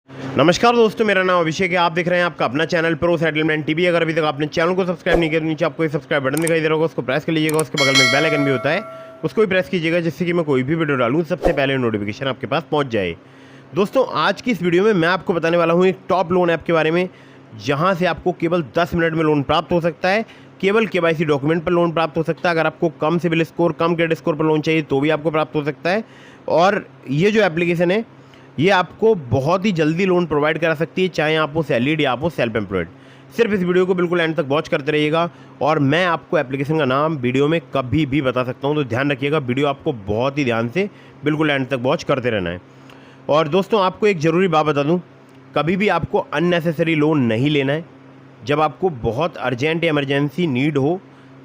नमस्कार दोस्तों, मेरा नाम अभिषेक है। आप देख रहे हैं आपका अपना चैनल प्रो सेटलमेंट टीवी। अगर अभी तक आपने चैनल को सब्सक्राइब नहीं किया तो नीचे आपको एक सब्सक्राइब बटन दिखाई दे रहा होगा, उसको प्रेस कर लीजिएगा। उसके बगल में एक बेल आइकन भी होता है, उसको भी प्रेस कीजिएगा, जिससे कि मैं कोई भी वीडियो डालूँ सबसे पहले नोटिफिकेशन आपके पास पहुँच जाए। दोस्तों, आज की इस वीडियो में मैं आपको बताने वाला हूँ एक टॉप लोन ऐप के बारे में, जहाँ से आपको केवल 10 मिनट में लोन प्राप्त हो सकता है। केवल KYC डॉक्यूमेंट पर लोन प्राप्त हो सकता है। अगर आपको कम सिविल स्कोर, कम क्रेडिट स्कोर पर लोन चाहिए तो भी आपको प्राप्त हो सकता है। और ये जो एप्लीकेशन है ये आपको बहुत ही जल्दी लोन प्रोवाइड करा सकती है, चाहे आप हो सैलरीड या आप हो सेल्फ एम्प्लॉयड। सिर्फ इस वीडियो को बिल्कुल एंड तक वॉच करते रहिएगा, और मैं आपको एप्लीकेशन का नाम वीडियो में कभी भी बता सकता हूं, तो ध्यान रखिएगा। वीडियो आपको बहुत ही ध्यान से बिल्कुल एंड तक वॉच करते रहना है। और दोस्तों, आपको एक ज़रूरी बात बता दूँ, कभी भी आपको अननेसेसरी लोन नहीं लेना है। जब आपको बहुत अर्जेंट या इमरजेंसी नीड हो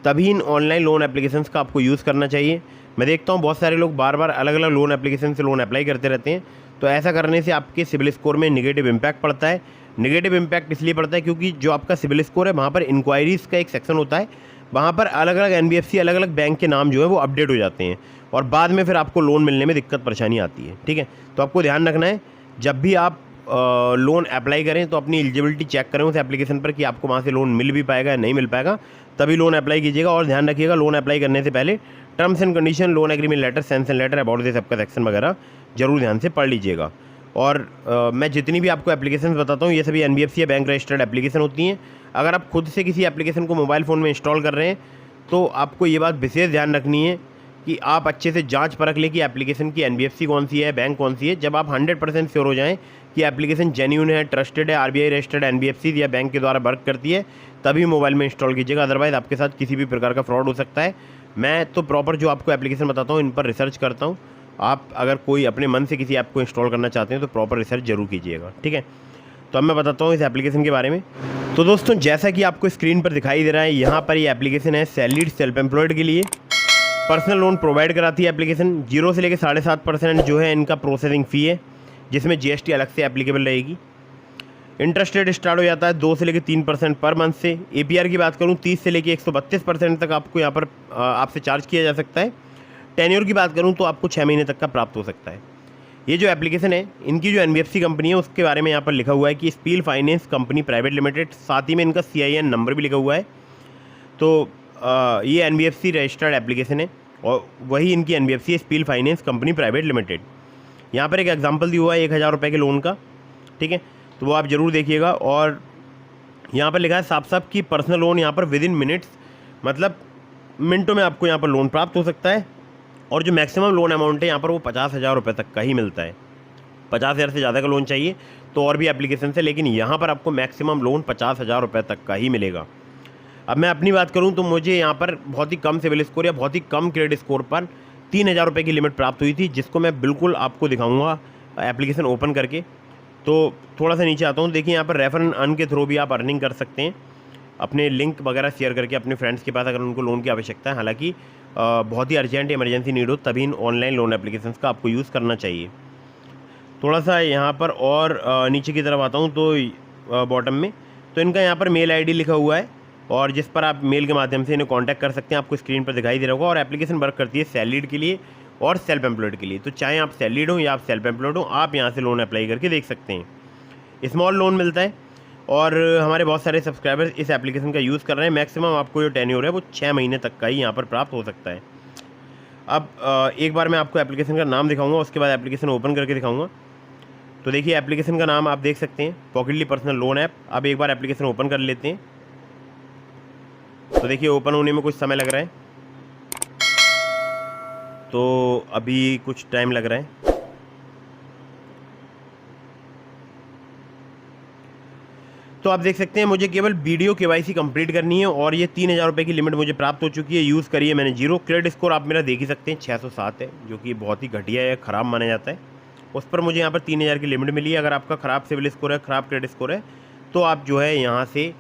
तभी इन ऑनलाइन लोन एप्लीकेशंस का आपको यूज़ करना चाहिए। मैं देखता हूँ बहुत सारे लोग बार बार अलग अलग लोन एप्लीकेशन से लोन अप्लाई करते रहते हैं, तो ऐसा करने से आपके सिविल स्कोर में निगेटिव इम्पैक्ट पड़ता है। निगेटिव इम्पैक्ट इसलिए पड़ता है क्योंकि जो आपका सिविल स्कोर है वहाँ पर इंक्वायरीज़ का एक सेक्शन होता है, वहाँ पर अलग अलग NBFC, अलग अलग बैंक के नाम जो है वो अपडेट हो जाते हैं, और बाद में फिर आपको लोन मिलने में दिक्कत परेशानी आती है। ठीक है, तो आपको ध्यान रखना है, जब भी आप लोन अप्लाई करें तो अपनी एलिजिबिलिटी चेक करें उस एप्लीकेशन पर कि आपको वहाँ से लोन मिल भी पाएगा या नहीं मिल पाएगा, तभी लोन अप्लाई कीजिएगा। और ध्यान रखिएगा, लोन अप्लाई करने से पहले terms and condition, loan agreement letter, sanction letter, about this सबका सेक्शन वगैरह जरूर ध्यान से पढ़ लीजिएगा। और मैं जितनी भी आपको एप्लीकेशन बताता हूँ ये सभी NBFC या बैंक रजिस्टर्ड एप्लीकेशन होती हैं। अगर आप खुद से किसी एप्लीकेशन को मोबाइल फ़ोन में इंस्टॉल कर रहे हैं तो आपको ये बात विशेष ध्यान रखनी है कि आप अच्छे से जांच परख लें कि एप्लीकेशन की NBFC कौन सी है, बैंक कौन सी है। जब आप 100% श्योर हो जाएं कि एप्लीकेशन जेन्युइन है, ट्रस्टेड है, RBI रजिस्टर्ड NBFC या बैंक के द्वारा वर्क करती है, तभी मोबाइल में इंस्टॉल कीजिएगा। अदरवाइज़ आपके साथ किसी भी प्रकार का फ्रॉड हो सकता है। मैं तो प्रॉपर जो आपको एप्लीकेशन बताता हूँ इन पर रिसर्च करता हूँ। आप अगर कोई अपने मन से किसी ऐप को इंस्टॉल करना चाहते हैं तो प्रॉपर रिसर्च जरूर कीजिएगा। ठीक है, तो अब मैं बताता हूँ इस एप्लीकेशन के बारे में। तो दोस्तों, जैसा कि आपको स्क्रीन पर दिखाई दे रहा है, यहाँ पर ये एप्लीकेशन है सैलरीड सेल्फ एम्प्लॉयड के लिए। पर्सनल लोन प्रोवाइड कराती है एप्लीकेशन। 0 से लेकर 7.5% जो है इनका प्रोसेसिंग फ़ी है, जिसमें GST अलग से एप्लीकेबल रहेगी। इंटरेस्ट रेट स्टार्ट हो जाता है 2 से लेकर 3% पर मंथ से। APR की बात करूँ 30 से लेकर 132% तक आपको यहाँ पर आपसे चार्ज किया जा सकता है। टेन्योर की बात करूँ तो आपको 6 महीने तक का प्राप्त हो सकता है। ये जो एप्लीकेशन है, इनकी जो NBFC कंपनी है उसके बारे में यहाँ पर लिखा हुआ है कि spill finance company private limited, साथ ही में इनका CIN नंबर भी लिखा हुआ है। तो ये NBFC रजिस्टर्ड एप्लीकेशन है, और वही इनकी NBFC spill finance company private limited. यहाँ पर एक एग्जांपल दिया हुआ है 1000 रुपये के लोन का। ठीक है, तो वो आप ज़रूर देखिएगा। और यहाँ पर लिखा है साफ साफ कि पर्सनल लोन यहाँ पर विद इन मिनट्स, मतलब मिनटों में आपको यहाँ पर लोन प्राप्त हो सकता है। और जो मैक्सिमम लोन अमाउंट है यहाँ पर वो 50,000 रुपये तक का ही मिलता है। 50,000 से ज़्यादा का लोन चाहिए तो और भी एप्लीकेशन से, लेकिन यहाँ पर आपको मैक्सिमम लोन 50,000 रुपये तक का ही मिलेगा। अब मैं अपनी बात करूँ तो मुझे यहाँ पर बहुत ही कम सिविल स्कोर या बहुत ही कम क्रेडिट स्कोर पर 3,000 रुपये की लिमिट प्राप्त हुई थी, जिसको मैं बिल्कुल आपको दिखाऊंगा एप्लीकेशन ओपन करके। तो थोड़ा सा नीचे आता हूँ, देखिए यहाँ पर रेफर एंड अर्न के थ्रू भी आप अर्निंग कर सकते हैं, अपने लिंक वगैरह शेयर करके अपने फ्रेंड्स के पास, अगर उनको लोन की आवश्यकता है। हालांकि बहुत ही अर्जेंट इमरजेंसी नीड हो तभी इन ऑनलाइन लोन एप्लीकेशंस का आपको यूज़ करना चाहिए। थोड़ा सा यहाँ पर और नीचे की तरफ आता हूँ तो बॉटम में तो इनका यहाँ पर मेल ID लिखा हुआ है, और जिस पर आप मेल के माध्यम से इन्हें कांटेक्ट कर सकते हैं। आपको स्क्रीन पर दिखाई दे रहा होगा। और एप्लीकेशन वर्क करती है सैलरीड के लिए और सेल्फ एम्प्लॉयड के लिए। तो चाहे आप सैलरीड हो या आप सेल्फ एम्प्लॉयड हो, आप यहाँ से लोन अप्लाई करके देख सकते हैं। स्मॉल लोन मिलता है, और हमारे बहुत सारे सब्सक्राइबर्स इस एप्लीकेशन का यूज़ कर रहे हैं। मैक्सिमम आपको जो टेन्योर है वो 6 महीने तक का ही यहाँ पर प्राप्त हो सकता है। अब एक बार मैं आपको एप्लीकेशन का नाम दिखाऊंगा, उसके बाद एप्लीकेशन ओपन करके दिखाऊंगा। तो देखिए एप्लीकेशन का नाम आप देख सकते हैं, पॉकेटली पर्सनल लोन ऐप। अब एक बार एप्लीकेशन ओपन कर लेते हैं। तो देखिए ओपन होने में कुछ समय लग रहा है, तो अभी कुछ टाइम लग रहा है। तो आप देख सकते हैं मुझे केवल वीडियो KYC कंप्लीट करनी है, और ये 3,000 रुपये की लिमिट मुझे प्राप्त हो चुकी है। यूज़ करिए मैंने 0। क्रेडिट स्कोर आप मेरा देख ही सकते हैं 607 है, जो कि बहुत ही घटिया है, ख़राब माना जाता है। उस पर मुझे यहाँ पर 3,000 की लिमिट मिली है। अगर आपका ख़राब सिविल स्कोर है, ख़राब क्रेडिट स्कोर है, तो आप जो है यहाँ से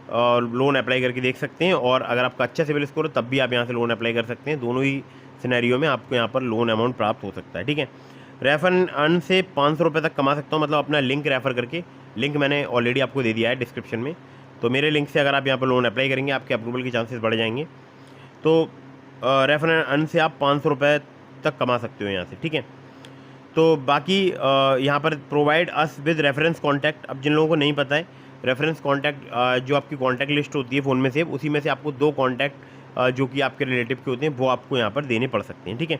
लोन अप्लाई करके देख सकते हैं। और अगर आपका अच्छा सिविल स्कोर है तब भी आप यहाँ से लोन अप्लाई कर सकते हैं। दोनों ही सिनेरियो में आपको यहाँ पर लोन अमाउंट प्राप्त हो सकता है। ठीक है, रेफर एंड अर्न से 500 रुपये तक कमा सकता हूँ, मतलब अपना लिंक रेफ़र करके। लिंक मैंने ऑलरेडी आपको दे दिया है डिस्क्रिप्शन में, तो मेरे लिंक से अगर आप यहाँ पर लोन अप्लाई करेंगे आपके अप्रूवल के चांसेस बढ़ जाएंगे। तो रेफर एंड अर्न से आप 500 रुपये तक कमा सकते हो यहाँ से। ठीक है, तो बाकी यहाँ पर provide us with reference contact. अब जिन लोगों को नहीं पता है, रेफरेंस कॉन्टैक्ट जो आपकी कॉन्टैक्ट लिस्ट होती है फ़ोन में से, उसी में से आपको 2 कॉन्टैक्ट जो कि आपके रिलेटिव के होते हैं वो आपको यहाँ पर देने पड़ सकते हैं, ठीक है।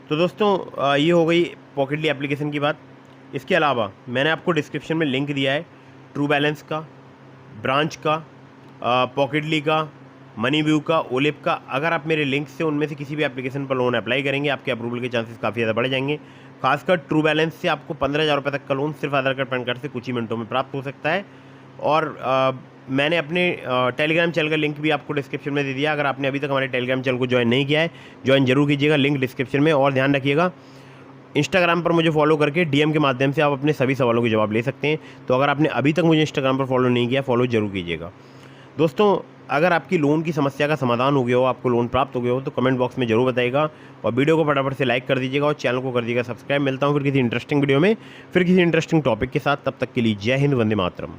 तो दोस्तों ये हो गई पॉकेटली एप्लीकेशन की बात। इसके अलावा मैंने आपको डिस्क्रिप्शन में लिंक दिया है ट्रू बैलेंस का, ब्रांच का, पॉकेटली का, मनी व्यू का, ओलिप का। अगर आप मेरे लिंक से उनमें से किसी भी एप्लीकेशन पर लोन अप्लाई करेंगे, आपके अप्रूवल के चांसेस काफ़ी ज़्यादा बढ़ जाएंगे। खासकर ट्रू बैलेंस से आपको 15,000 रुपये तक का लोन सिर्फ आधार कार्ड पैन कार्ड से कुछ ही मिनटों में प्राप्त हो सकता है। और मैंने अपने टेलीग्राम चैनल का लिंक भी आपको डिस्क्रिप्शन में दे दिया। अगर आपने अभी तक हमारे टेलीग्राम चैनल को ज्वाइन नहीं किया है, ज्वाइन जरूर कीजिएगा, लिंक डिस्क्रिप्शन में। और ध्यान रखिएगा, इंस्टाग्राम पर मुझे फॉलो करके डीएम के माध्यम से आप अपने सभी सवालों के जवाब ले सकते हैं। तो अगर आपने अभी तक मुझे इंस्टाग्राम पर फॉलो नहीं किया, फॉलो जरूर कीजिएगा। दोस्तों अगर आपकी लोन की समस्या का समाधान हो गया हो, आपको लोन प्राप्त हो गया हो, तो कमेंट बॉक्स में जरूर बताइएगा और वीडियो को फटाफट से लाइक कर दीजिएगा और चैनल को कर दीजिएगा सब्सक्राइब। मिलता हूँ फिर किसी इंटरेस्टिंग वीडियो में, फिर किसी इंटरेस्टिंग टॉपिक के साथ। तब तक के लिए जय हिंद, वंदे मातरम।